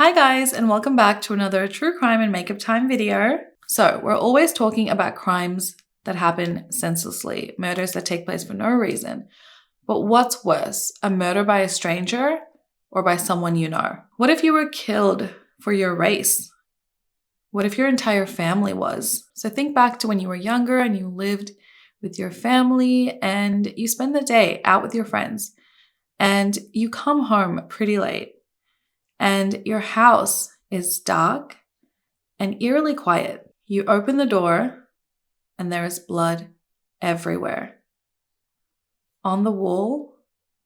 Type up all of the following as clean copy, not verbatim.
Hi guys, and welcome back to another true crime and makeup time video. So we're always talking about crimes that happen senselessly, murders that take place for no reason. But what's worse, a murder by a stranger or by someone you know? What if you were killed for your race? What if your entire family was? So think back to when you were younger and you lived with your family and you spend the day out with your friends and you come home pretty late. And your house is dark and eerily quiet. You open the door and there is blood everywhere. On the wall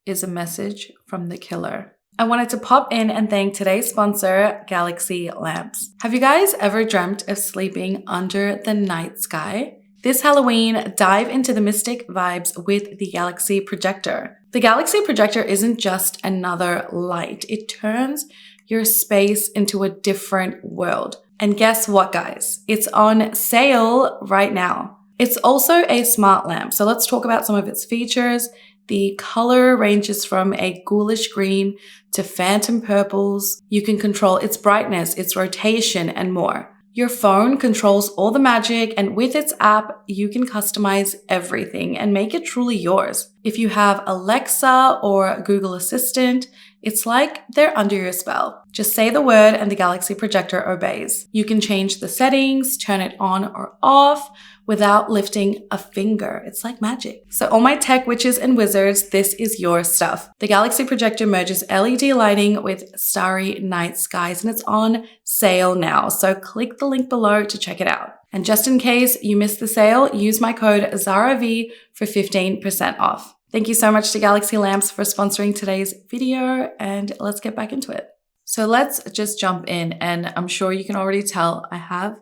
is a message from the killer. I wanted to pop in and thank today's sponsor, Galaxy Lamps. Have you guys ever dreamt of sleeping under the night sky? This Halloween, dive into the mystic vibes with the Galaxy Projector. The Galaxy Projector isn't just another light. It turns your space into a different world. And guess what, guys? It's on sale right now. It's also a smart lamp. So let's talk about some of its features. The color ranges from a ghoulish green to phantom purples. You can control its brightness, its rotation, and more. Your phone controls all the magic, and with its app, you can customize everything and make it truly yours. If you have Alexa or Google Assistant, it's like they're under your spell. Just say the word and the Galaxy Projector obeys. You can change the settings, turn it on or off without lifting a finger. It's like magic. So all my tech witches and wizards, this is your stuff. The Galaxy Projector merges LED lighting with starry night skies, and it's on sale now. So click the link below to check it out. And just in case you missed the sale, use my code Zara V for 15% off. Thank you so much to Galaxy Lamps for sponsoring today's video, and let's get back into it. So let's just jump in, and I'm sure you can already tell I have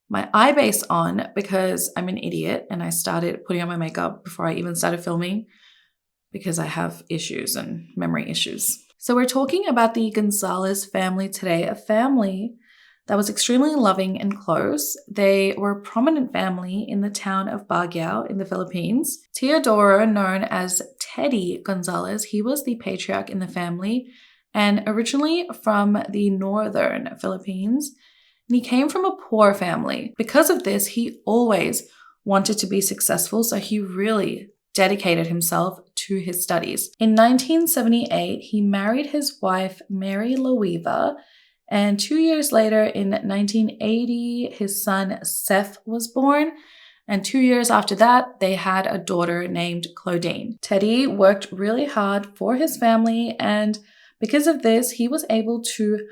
my eye base on because I'm an idiot and I started putting on my makeup before I even started filming because I have issues and memory issues. So we're talking about the Gonzales family today, a family that was extremely loving and close. They were a prominent family in the town of Baguio in the Philippines. Teodoro, known as Teddy Gonzales, he was the patriarch in the family and originally from the northern Philippines. And he came from a poor family. Because of this, he always wanted to be successful, so he really dedicated himself to his studies. In 1978, he married his wife, Mary Loiva, and 2 years later, in 1980, his son Seth was born. And 2 years after that, they had a daughter named Claudine. Teddy worked really hard for his family, and because of this, he was able to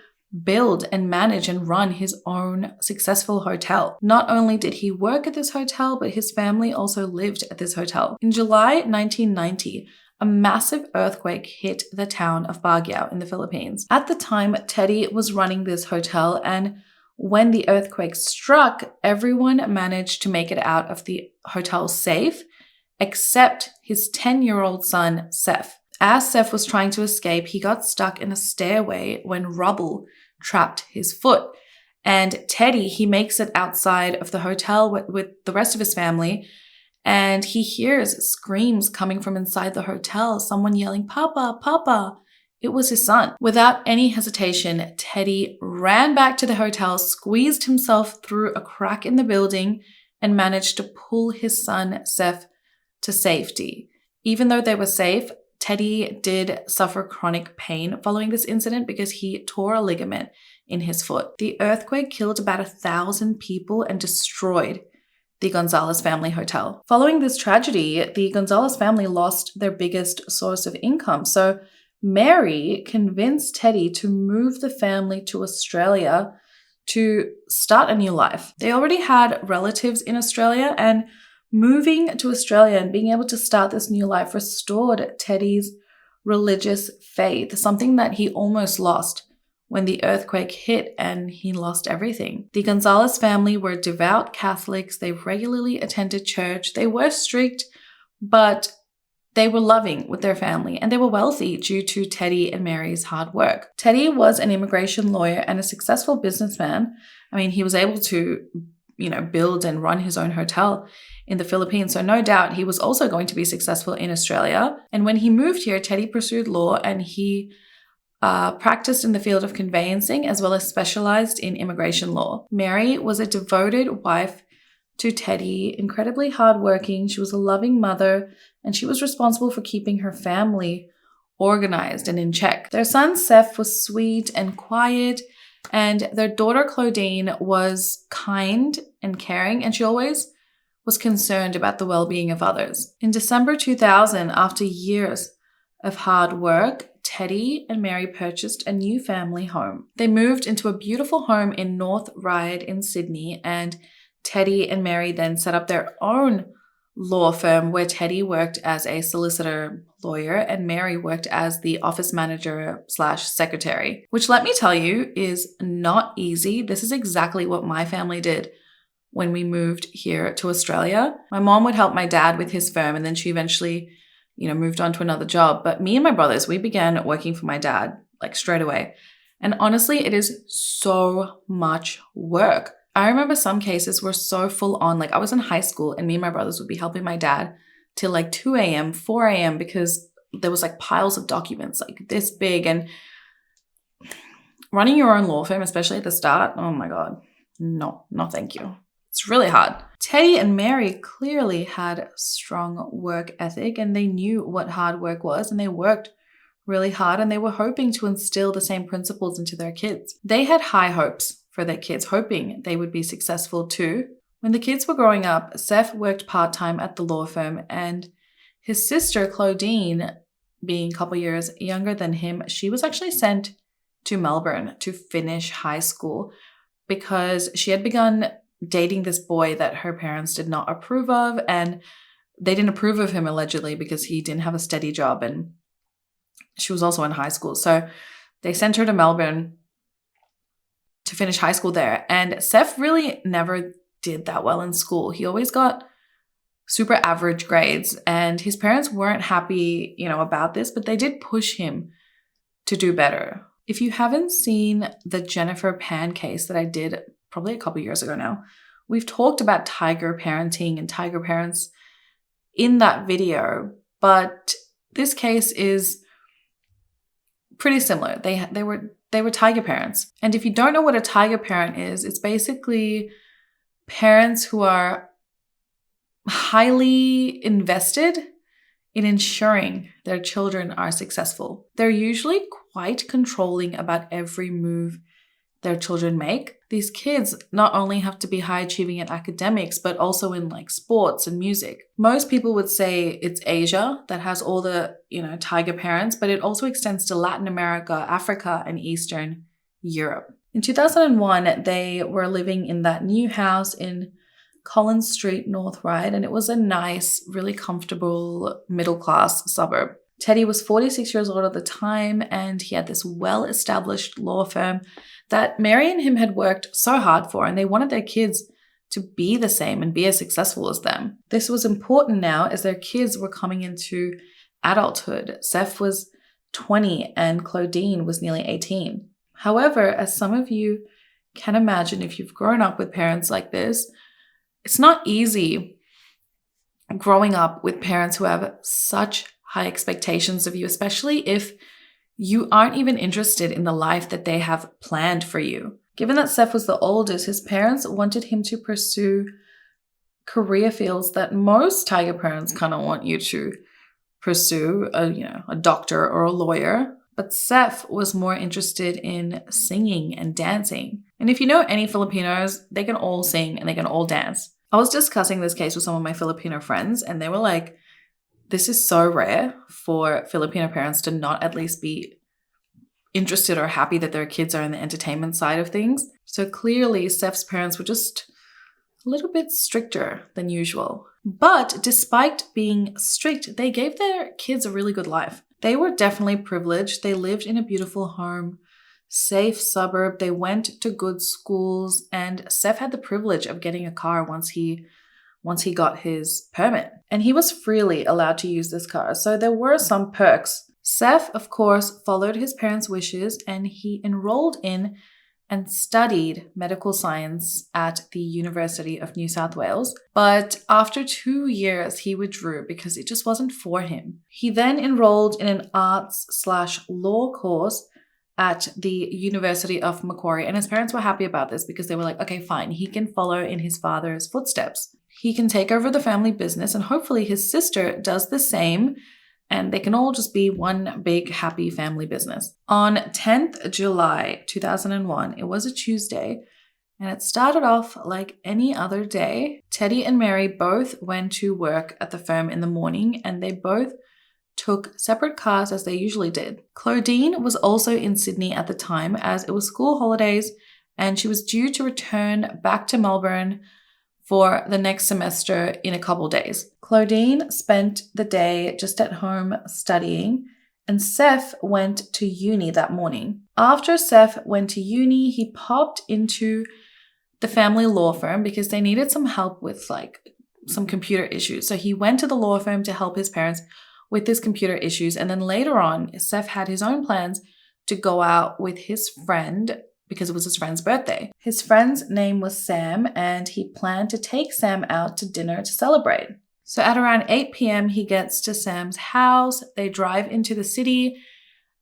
build and manage and run his own successful hotel. Not only did he work at this hotel, but his family also lived at this hotel. In July 1990, a massive earthquake hit the town of Baguio in the Philippines. At the time, Teddy was running this hotel, and when the earthquake struck, everyone managed to make it out of the hotel safe, except his 10-year-old son, Seth. As Seth was trying to escape, he got stuck in a stairway when rubble trapped his foot. And Teddy, he makes it outside of the hotel with the rest of his family, and he hears screams coming from inside the hotel, someone yelling, "Papa, Papa." It was his son. Without any hesitation, Teddy ran back to the hotel, squeezed himself through a crack in the building, and managed to pull his son, Seth, to safety. Even though they were safe, Teddy did suffer chronic pain following this incident because he tore a ligament in his foot. The earthquake killed about 1,000 people and destroyed the Gonzales family hotel. Following this tragedy, the Gonzales family lost their biggest source of income. So Mary convinced Teddy to move the family to Australia to start a new life. They already had relatives in Australia, and moving to Australia and being able to start this new life restored Teddy's religious faith, something that he almost lost when the earthquake hit and he lost everything. The Gonzales family were devout Catholics. They regularly attended church. They were strict, but they were loving with their family, and they were wealthy due to Teddy and Mary's hard work. Teddy was an immigration lawyer and a successful businessman. I mean, he was able to build and run his own hotel in the Philippines. So no doubt he was also going to be successful in Australia. And when he moved here, Teddy pursued law, and he practiced in the field of conveyancing as well as specialized in immigration law. Mary was a devoted wife to Teddy, incredibly hardworking. She was a loving mother, and she was responsible for keeping her family organized and in check. Their son Seth was sweet and quiet, and their daughter Claudine was kind and caring, and she always was concerned about the well-being of others. In December 2000, after years of hard work, Teddy and Mary purchased a new family home. They moved into a beautiful home in North Ryde in Sydney, and Teddy and Mary then set up their own law firm where Teddy worked as a solicitor lawyer and Mary worked as the office manager / secretary, which, let me tell you, is not easy. This is exactly what my family did when we moved here to Australia. My mom would help my dad with his firm, and then she eventually, moved on to another job. But me and my brothers, we began working for my dad like straight away. And honestly, it is so much work. I remember some cases were so full on. Like, I was in high school and me and my brothers would be helping my dad till like 2 a.m., 4 a.m. because there was like piles of documents like this big. And running your own law firm, especially at the start, oh my God, no, thank you. It's really hard. Teddy and Mary clearly had strong work ethic and they knew what hard work was, and they worked really hard, and they were hoping to instill the same principles into their kids. They had high hopes for their kids, hoping they would be successful too. When the kids were growing up, Seth worked part-time at the law firm, and his sister Claudine, being a couple years younger than him, she was actually sent to Melbourne to finish high school because she had begun dating this boy that her parents did not approve of, and they didn't approve of him allegedly because he didn't have a steady job and she was also in high school. So they sent her to Melbourne to finish high school there. And Seth really never did that well in school. He always got super average grades, and his parents weren't happy, about this, but they did push him to do better. If you haven't seen the Jennifer Pan case that I did probably a couple years ago now, we've talked about tiger parenting and tiger parents in that video, but this case is pretty similar. They were tiger parents. And if you don't know what a tiger parent is, it's basically parents who are highly invested in ensuring their children are successful. They're usually quite controlling about every move their children make. These kids not only have to be high achieving in academics, but also in like sports and music. Most people would say it's Asia that has all the, tiger parents, but it also extends to Latin America, Africa, and Eastern Europe. In 2001, they were living in that new house in Collins Street, North Ryde, and it was a nice, really comfortable middle-class suburb. Teddy was 46 years old at the time, and he had this well-established law firm that Mary and him had worked so hard for, and they wanted their kids to be the same and be as successful as them. This was important now as their kids were coming into adulthood. Seth was 20 and Claudine was nearly 18. However, as some of you can imagine, if you've grown up with parents like this, it's not easy growing up with parents who have such high expectations of you, especially if you aren't even interested in the life that they have planned for you. Given that Seth was the oldest, his parents wanted him to pursue career fields that most tiger parents kind of want you to pursue, a doctor or a lawyer. But Seth was more interested in singing and dancing. And if you know any Filipinos, they can all sing and they can all dance. I was discussing this case with some of my Filipino friends, and they were like, this is so rare for Filipino parents to not at least be interested or happy that their kids are in the entertainment side of things. So clearly, Seth's parents were just a little bit stricter than usual. But despite being strict, they gave their kids a really good life. They were definitely privileged. They lived in a beautiful home, safe suburb. They went to good schools, and Seth had the privilege of getting a car once he got his permit. And he was freely allowed to use this car, so there were some perks. Seth, of course, followed his parents' wishes, and he enrolled in and studied medical science at the University of New South Wales. But after 2 years, he withdrew because it just wasn't for him. He then enrolled in an arts/law course at the University of Macquarie. And his parents were happy about this because they were like, okay, fine, he can follow in his father's footsteps. He can take over the family business, and hopefully his sister does the same, and they can all just be one big happy family business. On 10th July 2001, it was a Tuesday, and it started off like any other day. Teddy and Mary both went to work at the firm in the morning, and they both took separate cars as they usually did. Claudine was also in Sydney at the time, as it was school holidays, and she was due to return back to Melbourne for the next semester in a couple days. Claudine spent the day just at home studying, and Seth went to uni that morning. After Seth went to uni, he popped into the family law firm because they needed some help with some computer issues. So he went to the law firm to help his parents with his computer issues. And then later on, Seth had his own plans to go out with his friend because it was his friend's birthday. His friend's name was Sam, and he planned to take Sam out to dinner to celebrate. So at around 8 p.m., he gets to Sam's house. They drive into the city.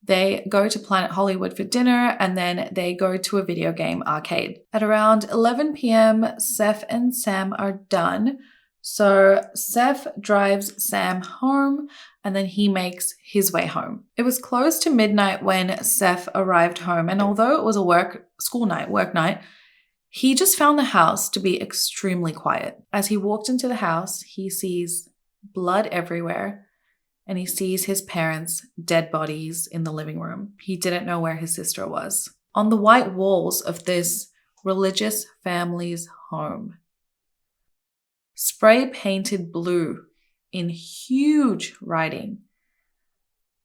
They go to Planet Hollywood for dinner, and then they go to a video game arcade. At around 11 p.m., Seth and Sam are done. So Seth drives Sam home, and then he makes his way home. It was close to midnight when Seth arrived home, and although it was a work night, he just found the house to be extremely quiet. As he walked into the house, he sees blood everywhere, and he sees his parents' dead bodies in the living room. He didn't know where his sister was. On the white walls of this religious family's home, spray painted blue in huge writing,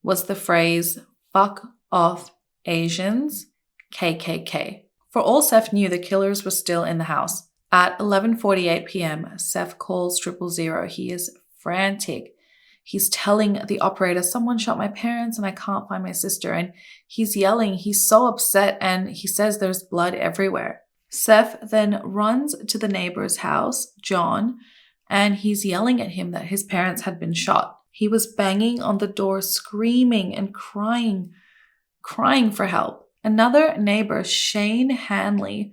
was the phrase, "Fuck off Asians, KKK." For all Seth knew, the killers were still in the house. At 11:48 p.m., Seth calls 000. He is frantic. He's telling the operator, someone shot my parents and I can't find my sister. And he's yelling. He's so upset, and he says there's blood everywhere. Seth then runs to the neighbor's house, John, and he's yelling at him that his parents had been shot. He was banging on the door, screaming and crying for help. Another neighbor, Shane Hanley,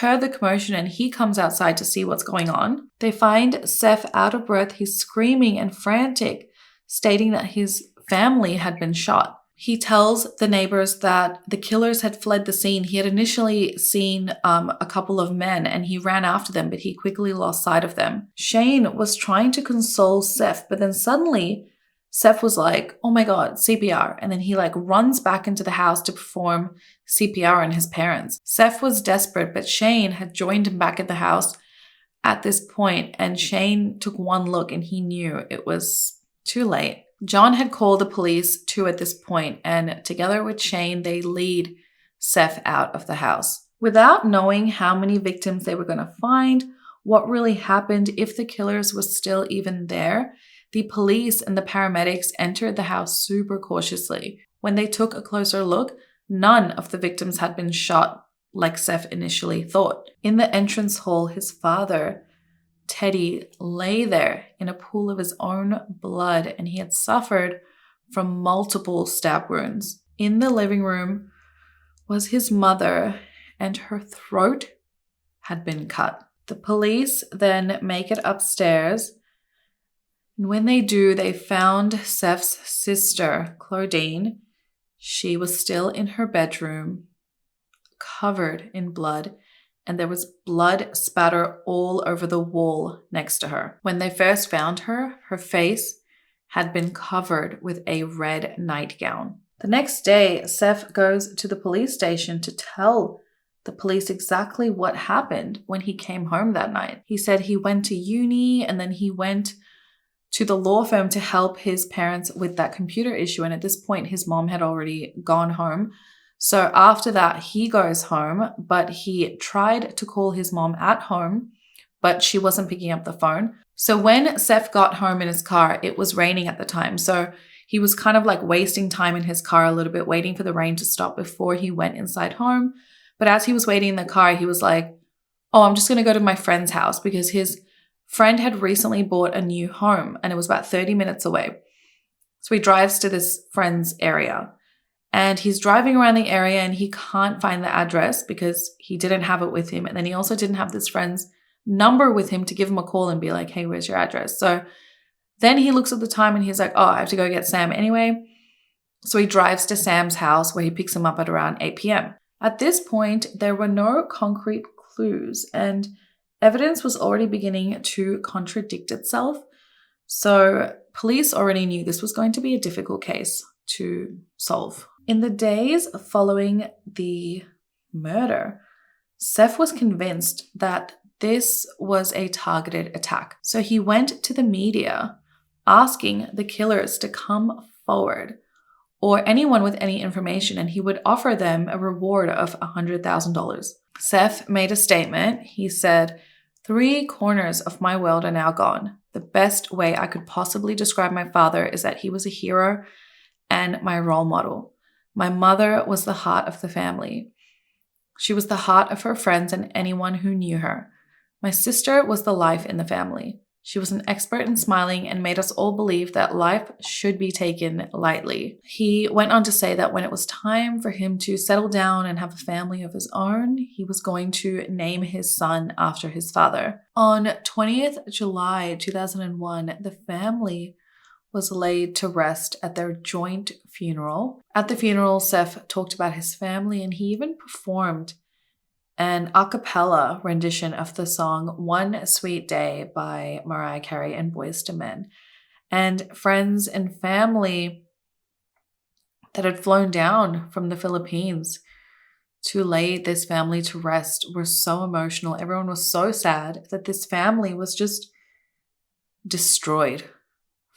heard the commotion, and he comes outside to see what's going on. They find Seth out of breath. He's screaming and frantic, stating that his family had been shot. He tells the neighbors that the killers had fled the scene. He had initially seen a couple of men, and he ran after them, but he quickly lost sight of them. Shane was trying to console Seth, but then suddenly Seth was like, oh my God, CPR. And then he runs back into the house to perform CPR on his parents. Seth was desperate, but Shane had joined him back at the house at this point, and Shane took one look and he knew it was too late. John had called the police too at this point, and together with Shane, they lead Seth out of the house. Without knowing how many victims they were going to find, what really happened, if the killers were still even there, the police and the paramedics entered the house super cautiously. When they took a closer look, none of the victims had been shot like Seth initially thought. In the entrance hall, his father, Teddy, lay there in a pool of his own blood, and he had suffered from multiple stab wounds. In the living room was his mother, and her throat had been cut. The police then make it upstairs, and when they do, they found Seth's sister, Claudine. She was still in her bedroom, covered in blood, and there was blood spatter all over the wall next to her. When they first found her, her face had been covered with a red nightgown. The next day, Seth goes to the police station to tell the police exactly what happened when he came home that night. He said he went to uni, and then he went to the law firm to help his parents with that computer issue. And at this point, his mom had already gone home. So after that, he goes home, but he tried to call his mom at home, but she wasn't picking up the phone. So when Seth got home in his car, it was raining at the time. So he was kind of wasting time in his car a little bit, waiting for the rain to stop before he went inside home. But as he was waiting in the car, he was like, oh, I'm just going to go to my friend's house, because his friend had recently bought a new home and it was about 30 minutes away. So he drives to this friend's area. And he's driving around the area and he can't find the address because he didn't have it with him. And then he also didn't have this friend's number with him to give him a call and be like, hey, where's your address? So then he looks at the time and he's like, oh, I have to go get Sam anyway. So he drives to Sam's house where he picks him up at around 8 p.m. At this point, there were no concrete clues and evidence was already beginning to contradict itself. So police already knew this was going to be a difficult case to solve. In the days following the murder, Seth was convinced that this was a targeted attack. So he went to the media asking the killers to come forward or anyone with any information, and he would offer them a reward of $100,000. Seth made a statement. He said, 3 corners of my world are now gone. The best way I could possibly describe my father is that he was a hero and my role model. My mother was the heart of the family. She was the heart of her friends and anyone who knew her. My sister was the life in the family. She was an expert in smiling and made us all believe that life should be taken lightly. He went on to say that when it was time for him to settle down and have a family of his own, he was going to name his son after his father. On 20th July 2001, the family was laid to rest at their joint funeral. At the funeral, Seth talked about his family and he even performed an a cappella rendition of the song One Sweet Day by Mariah Carey and Boyz II Men. And friends and family that had flown down from the Philippines to lay this family to rest were so emotional. Everyone was so sad that this family was just destroyed.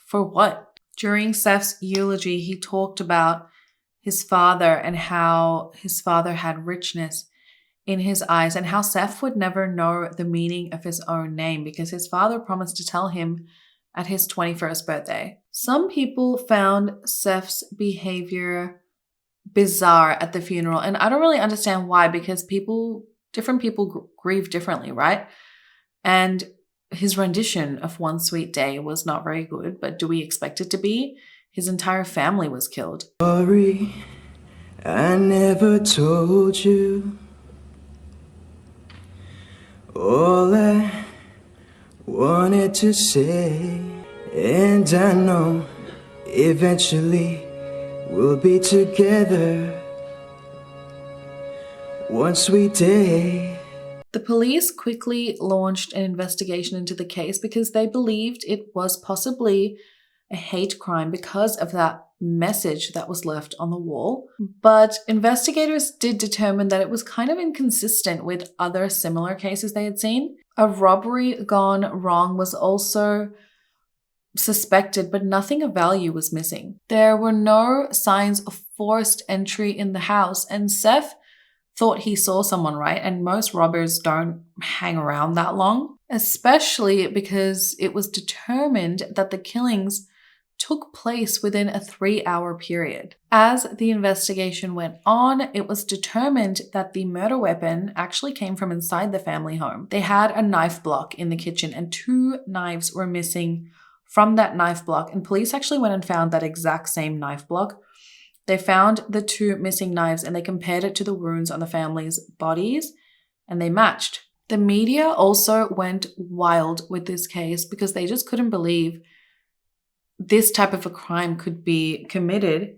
For what? During Seth's eulogy, he talked about his father and how his father had richness in his eyes and how Seth would never know the meaning of his own name because his father promised to tell him at his 21st birthday. Some people found Seth's behavior bizarre at the funeral, and I don't really understand why, because different people grieve differently, right? And his rendition of One Sweet Day was not very good, but do we expect it to be? His entire family was killed. Sorry, I never told you all I wanted to say, and I know eventually we'll be together one sweet day. The police quickly launched an investigation into the case because they believed it was possibly a hate crime because of that message that was left on the wall. But investigators did determine that it was kind of inconsistent with other similar cases they had seen. A robbery gone wrong was also suspected, but nothing of value was missing. There were no signs of forced entry in the house, and Seth thought he saw someone, right? And most robbers don't hang around that long, especially because it was determined that the killings took place within a 3-hour period. As the investigation went on, it was determined that the murder weapon actually came from inside the family home. They had a knife block in the kitchen and 2 knives were missing from that knife block, and police actually went and found that exact same knife block. They found the 2 missing knives and they compared it to the wounds on the family's bodies and they matched. The media also went wild with this case because they just couldn't believe this type of a crime could be committed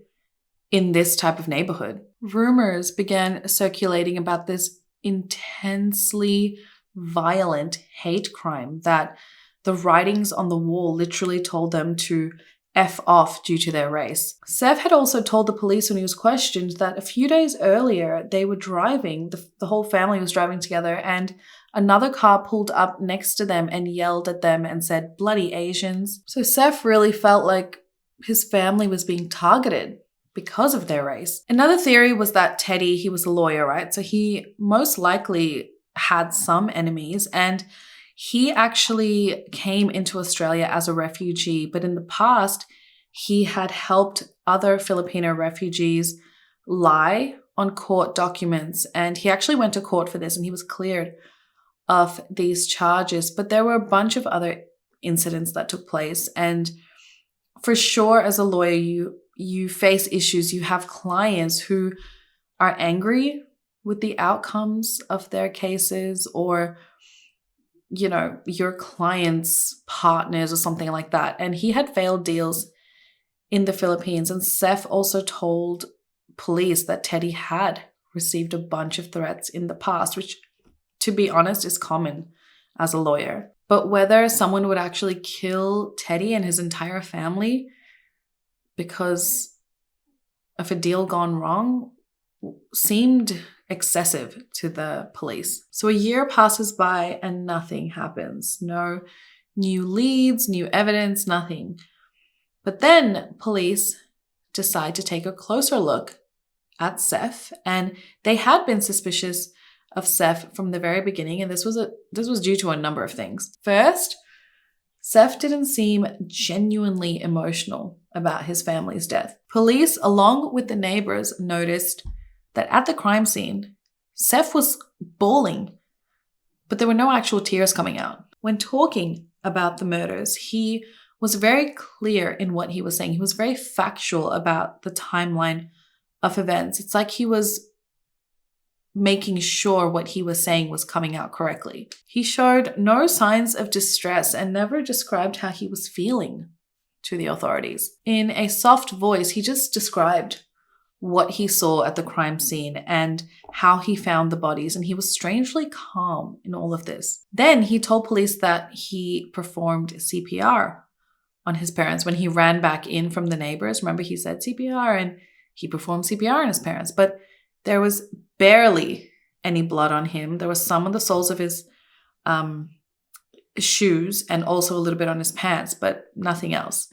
in this type of neighborhood. Rumors began circulating about this intensely violent hate crime that the writings on the wall literally told them to F off due to their race. Seth had also told the police when he was questioned that a few days earlier they were driving, the whole family was driving together, and another car pulled up next to them and yelled at them and said, "Bloody Asians." So Seth really felt like his family was being targeted because of their race. Another theory was that Teddy, he was a lawyer, right? So he most likely had some enemies, and he actually came into Australia as a refugee, but in the past, he had helped other Filipino refugees lie on court documents, and he actually went to court for this and he was cleared of these charges. But there were a bunch of other incidents that took place, and for sure, as a lawyer, you you face issues, you have clients who are angry with the outcomes of their cases, or, you know, your clients' partners or something like that. And he had failed deals in the Philippines. And Seth also told police that Teddy had received a bunch of threats in the past, which, to be honest, is common as a lawyer. But whether someone would actually kill Teddy and his entire family because of a deal gone wrong seemed excessive to the police. So a year passes by and nothing happens. No new leads, new evidence, nothing. But then police decide to take a closer look at Seth, and they had been suspicious of Seth from the very beginning, and this was due to a number of things. First, Seth didn't seem genuinely emotional about his family's death. Police, along with the neighbors, noticed that at the crime scene, Seth was bawling, but there were no actual tears coming out. When talking about the murders, he was very clear in what he was saying. He was very factual about the timeline of events. It's like he was making sure what he was saying was coming out correctly. He showed no signs of distress and never described how he was feeling to the authorities. In a soft voice, he just described what he saw at the crime scene and how he found the bodies, and he was strangely calm in all of this. Then he told police that he performed CPR on his parents when he ran back in from the neighbors. Remember, he said CPR, and he performed CPR on his parents, but there was barely any blood on him. There was some on the soles of his shoes and also a little bit on his pants, but nothing else.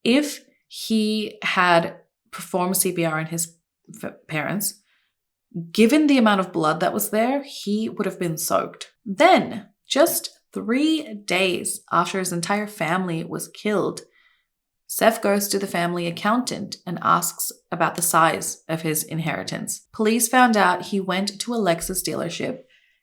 If he had performed CPR on his parents, given the amount of blood that was there, he would have been soaked. Then, just 3 days after his entire family was killed, Seth goes to the family accountant and asks about the size of his inheritance. Police found out he went to a Lexus dealership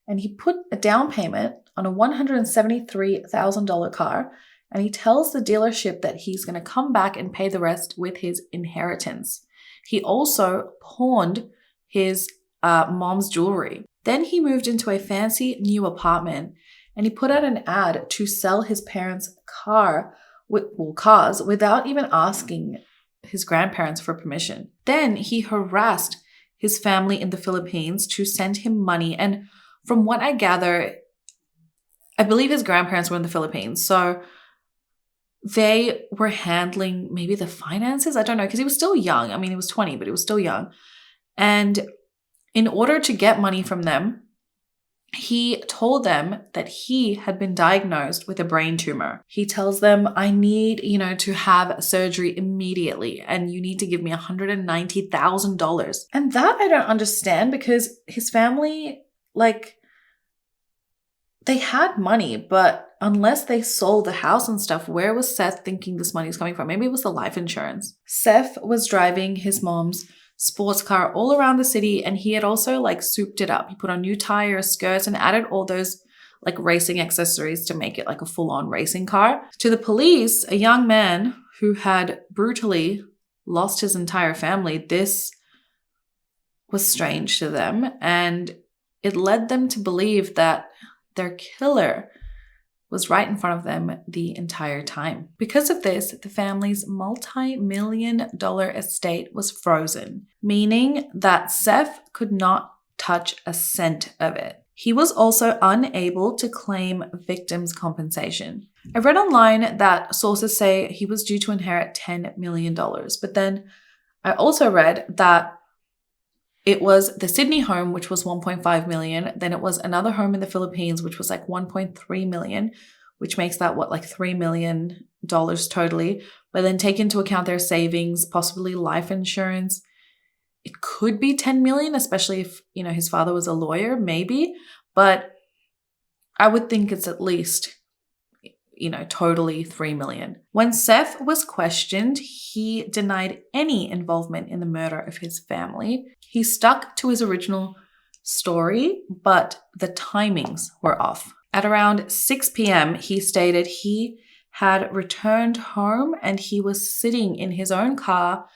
and he put a down payment on a $173,000 car, and he tells the dealership that he's going to come back and pay the rest with his inheritance. He also pawned his mom's jewelry. Then he moved into a fancy new apartment and he put out an ad to sell his parents' cars without even asking his grandparents for permission. Then he harassed his family in the Philippines to send him money. And from what I gather, I believe his grandparents were in the Philippines. So they were handling maybe the finances. I don't know, because he was still young. I mean, he was 20, but he was still young. And in order to get money from them, he told them that he had been diagnosed with a brain tumor. He tells them, I need, to have surgery immediately, and you need to give me $190,000. And that I don't understand, because his family, they had money, but unless they sold the house and stuff, where was Seth thinking this money is coming from? Maybe it was the life insurance. Seth was driving his mom's sports car all around the city, and he had also souped it up. He put on new tires, skirts, and added all those racing accessories to make it a full-on racing car. To the police, a young man who had brutally lost his entire family, this was strange to them, and it led them to believe that their killer was right in front of them the entire time. Because of this, the family's multi-million-dollar estate was frozen, meaning that Seth could not touch a cent of it. He was also unable to claim victims' compensation. I read online that sources say he was due to inherit $10 million, but then I also read that it was the Sydney home, which was $1.5 million. Then it was another home in the Philippines, which was $1.3 million, which makes that $3 million totally. But then take into account their savings, possibly life insurance, it could be $10 million, especially if, his father was a lawyer, maybe. But I would think it's at least, totally $3 million. When Seth was questioned, he denied any involvement in the murder of his family. He stuck to his original story, but the timings were off. At around 6 p.m., he stated he had returned home and he was sitting in his own car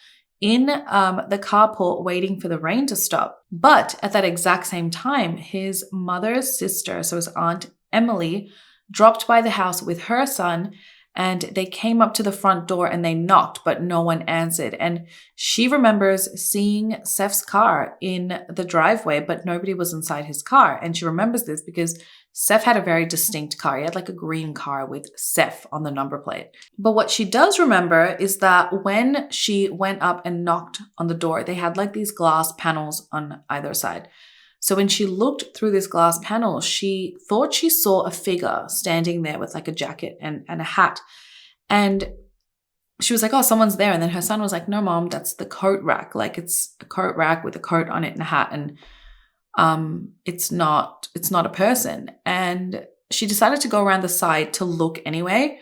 in the carport waiting for the rain to stop. But at that exact same time, his mother's sister, so his aunt Emily, dropped by the house with her son, and they came up to the front door and they knocked, but no one answered. And she remembers seeing Seth's car in the driveway, but nobody was inside his car. And she remembers this because Seth had a very distinct car. He had like a green car with Seth on the number plate. But what she does remember is that when she went up and knocked on the door, they had like these glass panels on either side. So when she looked through this glass panel, she thought she saw a figure standing there with like a jacket and a hat. And she was like, oh, someone's there. And then her son was like, no, Mom, that's the coat rack. Like it's a coat rack with a coat on it and a hat. And it's not a person. And she decided to go around the side to look anyway.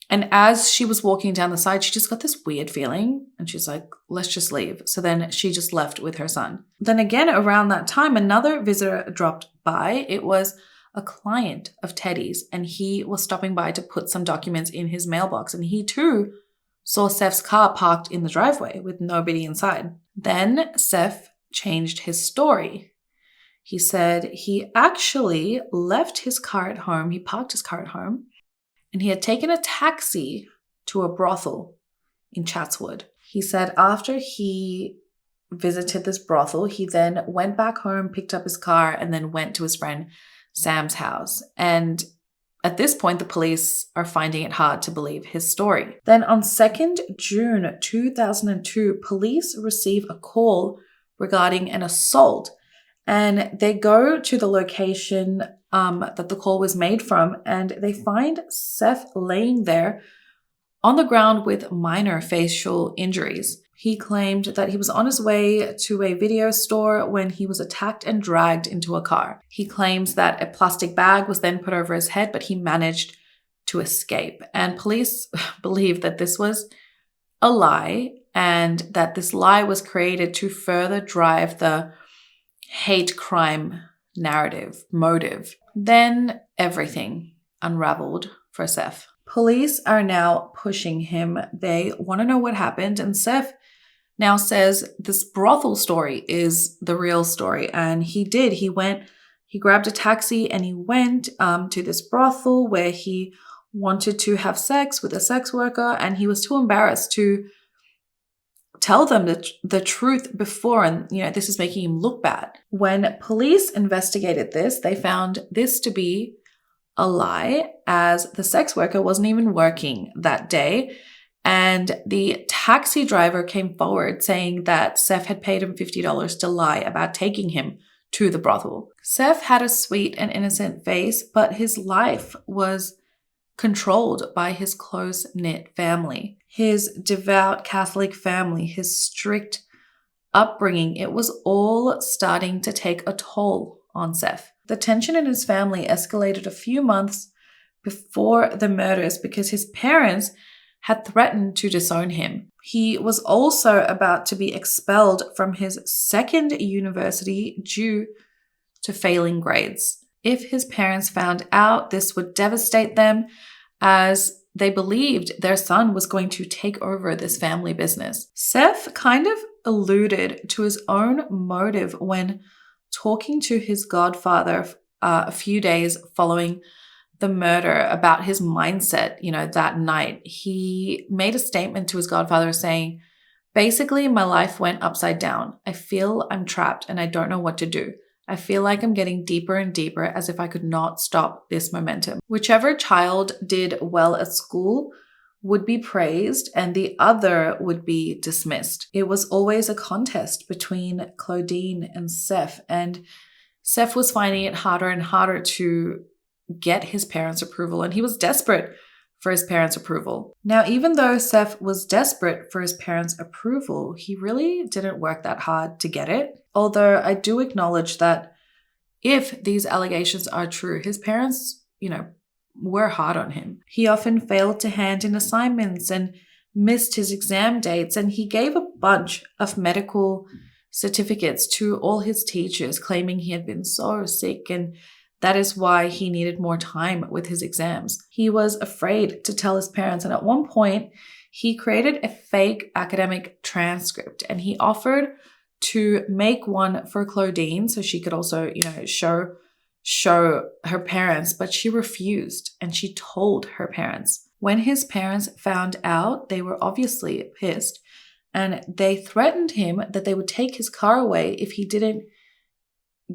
And as she was walking down the side, she just got this weird feeling and she's like, let's just leave. So then she just left with her son. Then again, around that time, another visitor dropped by. It was a client of Teddy's and he was stopping by to put some documents in his mailbox. And he too saw Seth's car parked in the driveway with nobody inside. Then Seth changed his story. He said he actually left his car at home. He parked his car at home. And he had taken a taxi to a brothel in Chatswood. He said after he visited this brothel, he then went back home, picked up his car, and then went to his friend Sam's house. And at this point, the police are finding it hard to believe his story. Then on 2nd June 2002, police receive a call regarding an assault. And they go to the location that the call was made from, and they find Seth laying there on the ground with minor facial injuries. He claimed that he was on his way to a video store when he was attacked and dragged into a car. He claims that a plastic bag was then put over his head, but he managed to escape. And police believe that this was a lie and that this lie was created to further drive the hate crime narrative, motive. Then everything unraveled for Seth. Police are now pushing him. They want to know what happened. And Seth now says this brothel story is the real story. And he did. He grabbed a taxi and he went to this brothel where he wanted to have sex with a sex worker. And he was too embarrassed to tell them the truth before, and this is making him look bad. When police investigated this, they found this to be a lie, as the sex worker wasn't even working that day, and the taxi driver came forward saying that Seth had paid him $50 to lie about taking him to the brothel. Seth had a sweet and innocent face, but his life was controlled by his close-knit family. His devout Catholic family, his strict upbringing, it was all starting to take a toll on Seth. The tension in his family escalated a few months before the murders because his parents had threatened to disown him. He was also about to be expelled from his second university due to failing grades. If his parents found out, this would devastate them, as they believed their son was going to take over this family business. Seth kind of alluded to his own motive when talking to his godfather a few days following the murder about his mindset, that night. He made a statement to his godfather saying, basically, my life went upside down. I feel I'm trapped and I don't know what to do. I feel like I'm getting deeper and deeper, as if I could not stop this momentum. Whichever child did well at school would be praised and the other would be dismissed. It was always a contest between Claudine and Seth, and Seth was finding it harder and harder to get his parents' approval, and he was desperate for his parents' approval. Now, even though Seth was desperate for his parents' approval, he really didn't work that hard to get it. Although I do acknowledge that if these allegations are true, his parents, were hard on him. He often failed to hand in assignments and missed his exam dates, and he gave a bunch of medical certificates to all his teachers, claiming he had been so sick and that is why he needed more time with his exams. He was afraid to tell his parents, and at one point, He created a fake academic transcript and he offered to make one for Claudine so she could also, show her parents, but she refused and she told her parents. When his parents found out, they were obviously pissed and they threatened him that they would take his car away if he didn't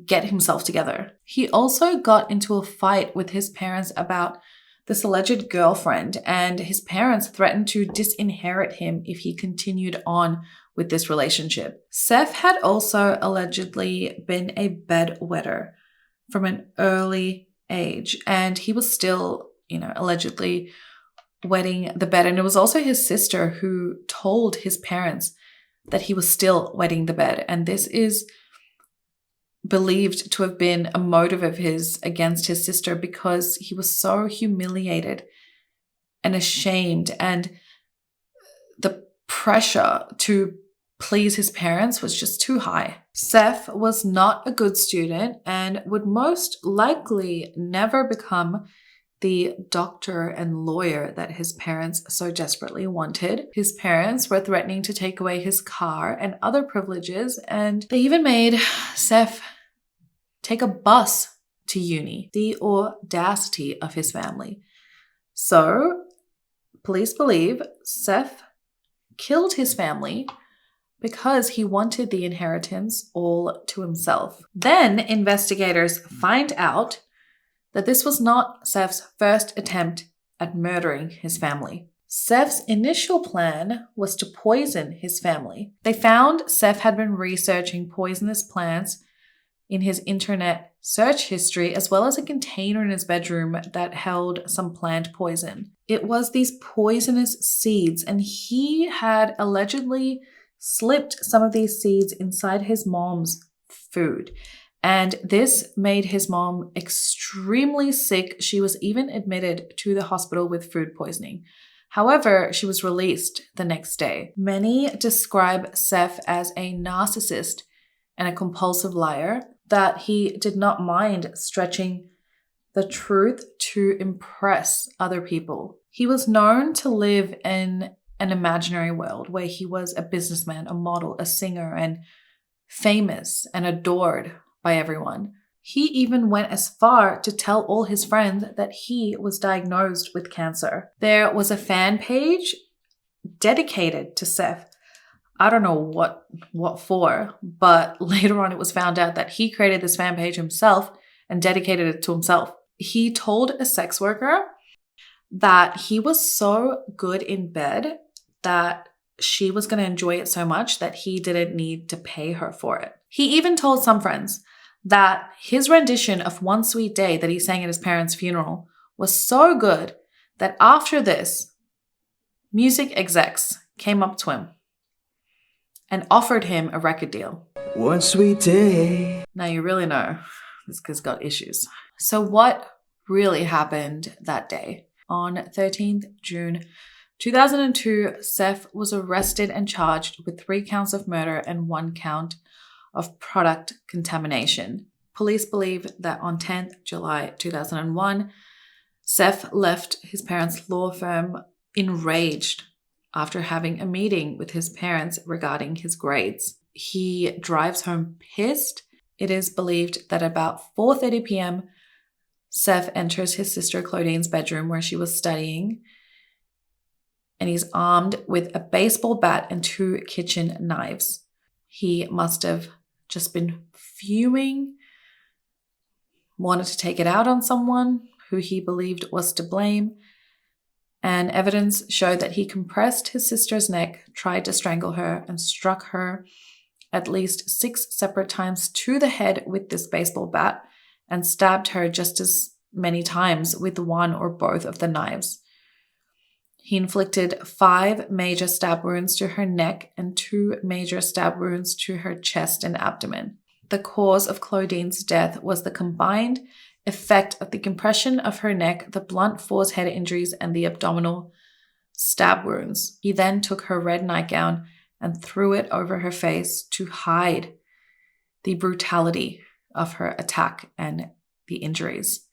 get himself together. He also got into a fight with his parents about this alleged girlfriend, and his parents threatened to disinherit him if he continued on with this relationship. Seth had also allegedly been a bedwetter from an early age, and he was still, allegedly wetting the bed. And it was also his sister who told his parents that he was still wetting the bed. And this is believed to have been a motive of his against his sister because he was so humiliated and ashamed, and the pressure to please his parents was just too high. Seth was not a good student and would most likely never become the doctor and lawyer that his parents so desperately wanted. His parents were threatening to take away his car and other privileges, and they even made Seth take a bus to uni. The audacity of his family. So, police believe Seth killed his family because he wanted the inheritance all to himself. Then investigators find out that this was not Seth's first attempt at murdering his family. Seth's initial plan was to poison his family. They found Seth had been researching poisonous plants in his internet search history, as well as a container in his bedroom that held some plant poison. It was these poisonous seeds, and he had allegedly slipped some of these seeds inside his mom's food. And this made his mom extremely sick. She was even admitted to the hospital with food poisoning. However, she was released the next day. Many describe Seth as a narcissist and a compulsive liar, that he did not mind stretching the truth to impress other people. He was known to live in an imaginary world where he was a businessman, a model, a singer, and famous and adored by everyone. He even went as far to tell all his friends that he was diagnosed with cancer. There was a fan page dedicated to Seth. I don't know what for, but later on it was found out that he created this fan page himself and dedicated it to himself. He told a sex worker that he was so good in bed that she was going to enjoy it so much that he didn't need to pay her for it. He even told some friends that his rendition of One Sweet Day that he sang at his parents' funeral was so good that after this, music execs came up to him and offered him a record deal. One sweet day. Now you really know this kid's got issues. So what really happened that day? On 13th June 2002, Seth was arrested and charged with 3 counts of murder and 1 count of product contamination. Police believe that on 10th July 2001, Seth left his parents' law firm enraged after having a meeting with his parents regarding his grades. He drives home pissed. It is believed that about 4:30 p.m., Seth enters his sister Claudine's bedroom where she was studying, and he's armed with a baseball bat and 2 kitchen knives. He must have just been fuming, wanted to take it out on someone who he believed was to blame, and evidence showed that he compressed his sister's neck, tried to strangle her, and struck her at least 6 separate times to the head with this baseball bat, and stabbed her just as many times with one or both of the knives. He inflicted 5 major stab wounds to her neck and 2 major stab wounds to her chest and abdomen. The cause of Claudine's death was the combined effect of the compression of her neck, the blunt force head injuries, and the abdominal stab wounds. He then took her red nightgown and threw it over her face to hide the brutality of her attack and the injuries.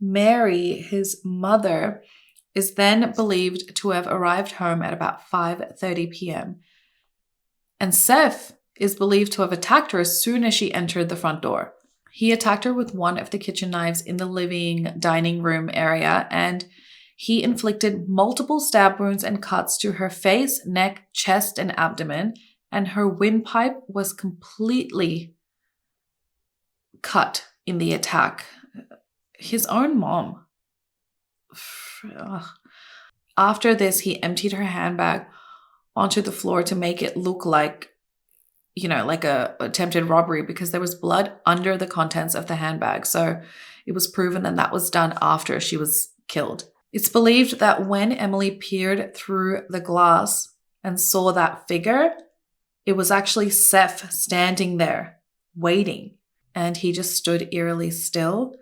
Mary, his mother, is then believed to have arrived home at about 5:30 p.m. And Seth is believed to have attacked her as soon as she entered the front door. He attacked her with one of the kitchen knives in the living dining room area, and he inflicted multiple stab wounds and cuts to her face, neck, chest, and abdomen, and her windpipe was completely cut in the attack. His own mom. Ugh. After this, he emptied her handbag onto the floor to make it look like, like a attempted robbery, because there was blood under the contents of the handbag. So it was proven that was done after she was killed. It's believed that when Emily peered through the glass and saw that figure, it was actually Seth standing there waiting, and he just stood eerily still.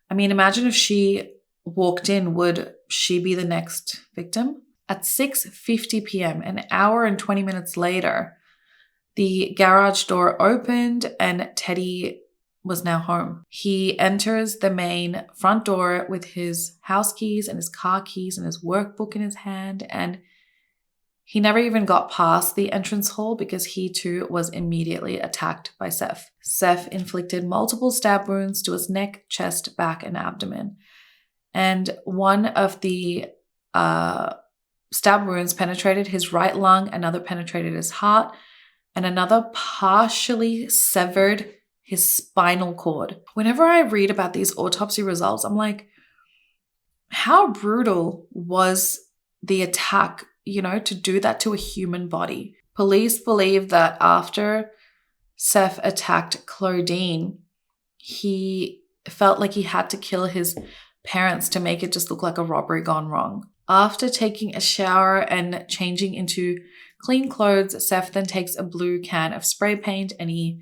I mean, imagine if she walked in, would she be the next victim? At 6:50 p.m., an hour and 20 minutes later, the garage door opened and Teddy was now home. He enters the main front door with his house keys and his car keys and his workbook in his hand, and he never even got past the entrance hall because he too was immediately attacked by Seth. Seth inflicted multiple stab wounds to his neck, chest, back, and abdomen. And one of the stab wounds penetrated his right lung, another penetrated his heart, and another partially severed his spinal cord. Whenever I read about these autopsy results, I'm like, how brutal was the attack, to do that to a human body? Police believe that after Seth attacked Claudine, he felt like he had to kill his parents to make it just look like a robbery gone wrong. After taking a shower and changing into clean clothes, Seth then takes a blue can of spray paint and he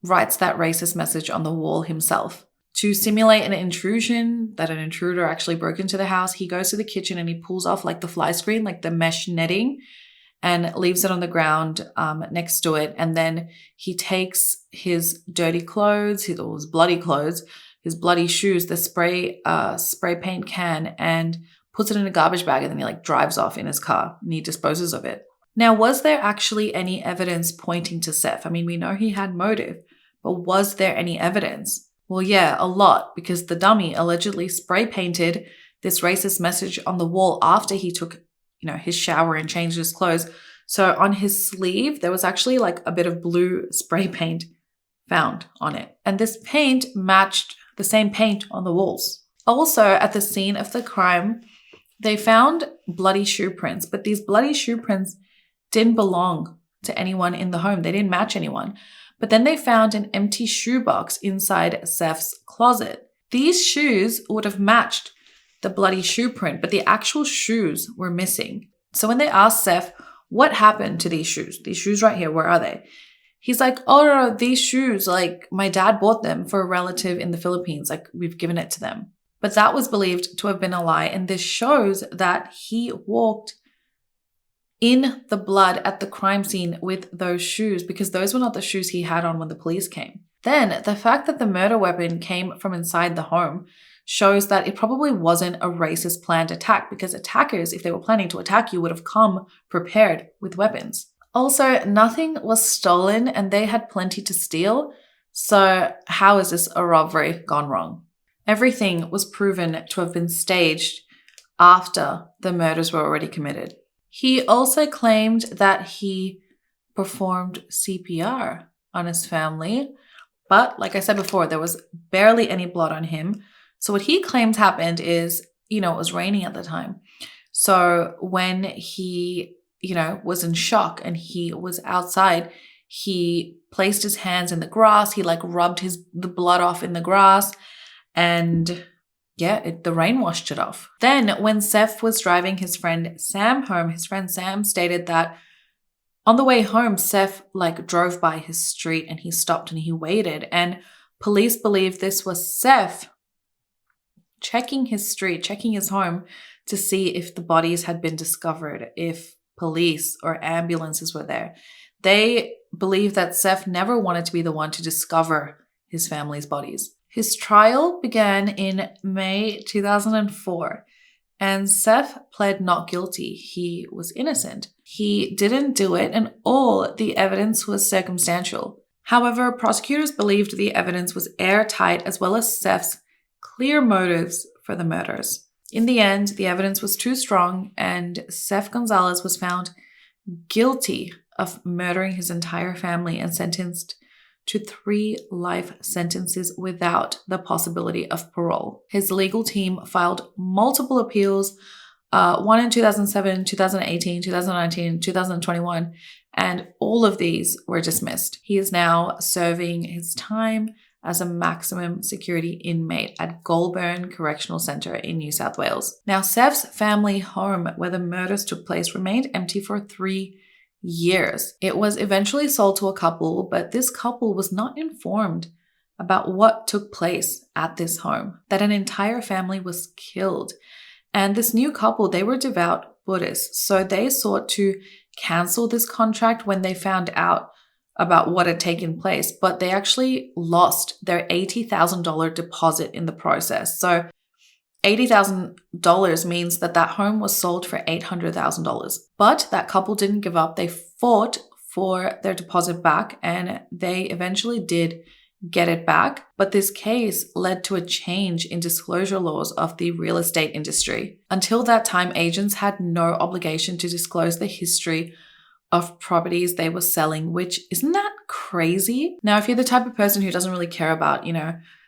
writes that racist message on the wall himself. To simulate an intrusion, that an intruder actually broke into the house, he goes to the kitchen and he pulls off the fly screen, the mesh netting, and leaves it on the ground next to it. And then he takes his dirty clothes, his bloody clothes, his bloody shoes, the spray paint can, and puts it in a garbage bag, and then he drives off in his car and he disposes of it. Now, was there actually any evidence pointing to Seth? I mean, we know he had motive, but was there any evidence? Well, yeah, a lot, because the dummy allegedly spray painted this racist message on the wall after he took, his shower and changed his clothes. So on his sleeve, there was actually a bit of blue spray paint found on it. And this paint matched the same paint on the walls. Also, at the scene of the crime, they found bloody shoe prints, but these bloody shoe prints didn't belong to anyone in the home. They didn't match anyone. But then they found an empty shoebox inside Seth's closet. These shoes would have matched the bloody shoe print, but the actual shoes were missing. So when they asked Seth, what happened to these shoes? These shoes right here, where are they? He's like, oh, no, these shoes, my dad bought them for a relative in the Philippines. We've given it to them. But that was believed to have been a lie. And this shows that he walked in the blood at the crime scene with those shoes, because those were not the shoes he had on when the police came. Then the fact that the murder weapon came from inside the home shows that it probably wasn't a racist planned attack, because attackers, if they were planning to attack you, would have come prepared with weapons. Also, nothing was stolen and they had plenty to steal. So how is this a robbery gone wrong? Everything was proven to have been staged after the murders were already committed. He also claimed that he performed CPR on his family, but like I said before, there was barely any blood on him. So what he claims happened is, it was raining at the time. So when he, was in shock and he was outside, he placed his hands in the grass. He rubbed the blood off in the grass, and the rain washed it off. Then when Seth was driving his friend Sam home, his friend Sam stated that on the way home, Seth drove by his street and he stopped and he waited. And police believe this was Seth checking his street, checking his home to see if the bodies had been discovered, if police or ambulances were there. They believe that Seth never wanted to be the one to discover his family's bodies. His trial began in May 2004, And Seth pled not guilty. He was innocent. He didn't do it, and all the evidence was circumstantial. However, prosecutors believed the evidence was airtight as well as Seth's clear motives for the murders. In the end, the evidence was too strong, and Seth Gonzales was found guilty of murdering his entire family and sentenced to 3 life sentences without the possibility of parole. His legal team filed multiple appeals, one in 2007, 2018, 2019, 2021, and all of these were dismissed. He is now serving his time as a maximum security inmate at Goulburn Correctional Centre in New South Wales. Now, Seth's family home where the murders took place remained empty for 3 years. It was eventually sold to a couple, but this couple was not informed about what took place at this home, that an entire family was killed. And this new couple, they were devout Buddhists, so they sought to cancel this contract when they found out about what had taken place, but they actually lost their $80,000 deposit in the process. So $80,000 means that home was sold for $800,000. But that couple didn't give up. They fought for their deposit back, and they eventually did get it back. But this case led to a change in disclosure laws of the real estate industry. Until that time, agents had no obligation to disclose the history of properties they were selling, which isn't that crazy? Now, if you're the type of person who doesn't really care about,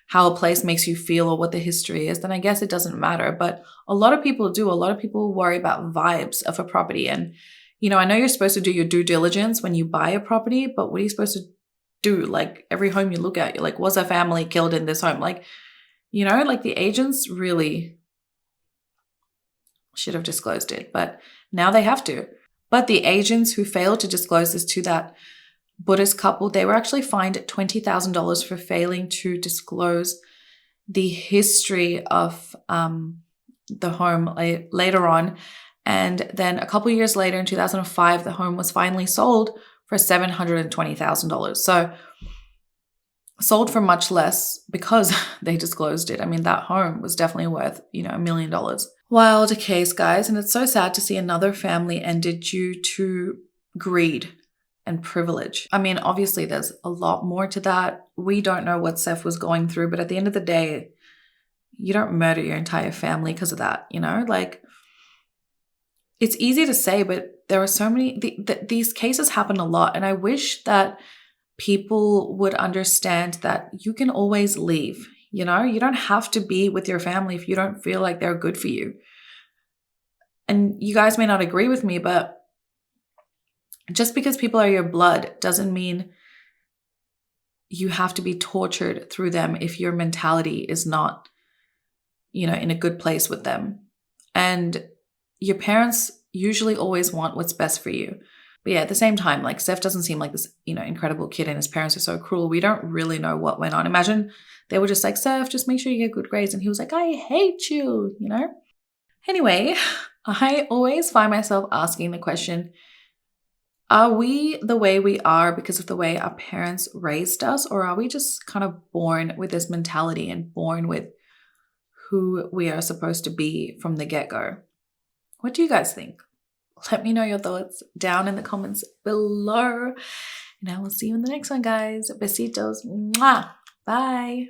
how a place makes you feel or what the history is, then I guess it doesn't matter. But a lot of people do. A lot of people worry about vibes of a property. And, I know you're supposed to do your due diligence when you buy a property, but what are you supposed to do? Like every home you look at, you're like, was a family killed in this home? Like the agents really should have disclosed it, but now they have to. But the agents who failed to disclose this to that Buddhist couple, they were actually fined $20,000 for failing to disclose the history of the home later on. And then a couple of years later, in 2005, the home was finally sold for $720,000. So sold for much less because they disclosed it. I mean, that home was definitely worth, $1 million. Wild case, guys. And it's so sad to see another family ended due to greed and privilege. I mean, obviously there's a lot more to that. We don't know what Seth was going through, but at the end of the day, you don't murder your entire family because of that, It's easy to say, but there are so many, these cases happen a lot. And I wish that people would understand that you can always leave, you don't have to be with your family if you don't feel like they're good for you. And you guys may not agree with me, but just because people are your blood doesn't mean you have to be tortured through them if your mentality is not, in a good place with them. And your parents usually always want what's best for you. But yeah, at the same time, like Seth doesn't seem like this, incredible kid, and his parents are so cruel. We don't really know what went on. Imagine they were just like, Seth, just make sure you get good grades. And he was like, I hate you, Anyway, I always find myself asking the question, are we the way we are because of the way our parents raised us, or are we just kind of born with this mentality and born with who we are supposed to be from the get-go? What do you guys think? Let me know your thoughts down in the comments below. And I will see you in the next one, guys. Besitos. Mwah. Bye.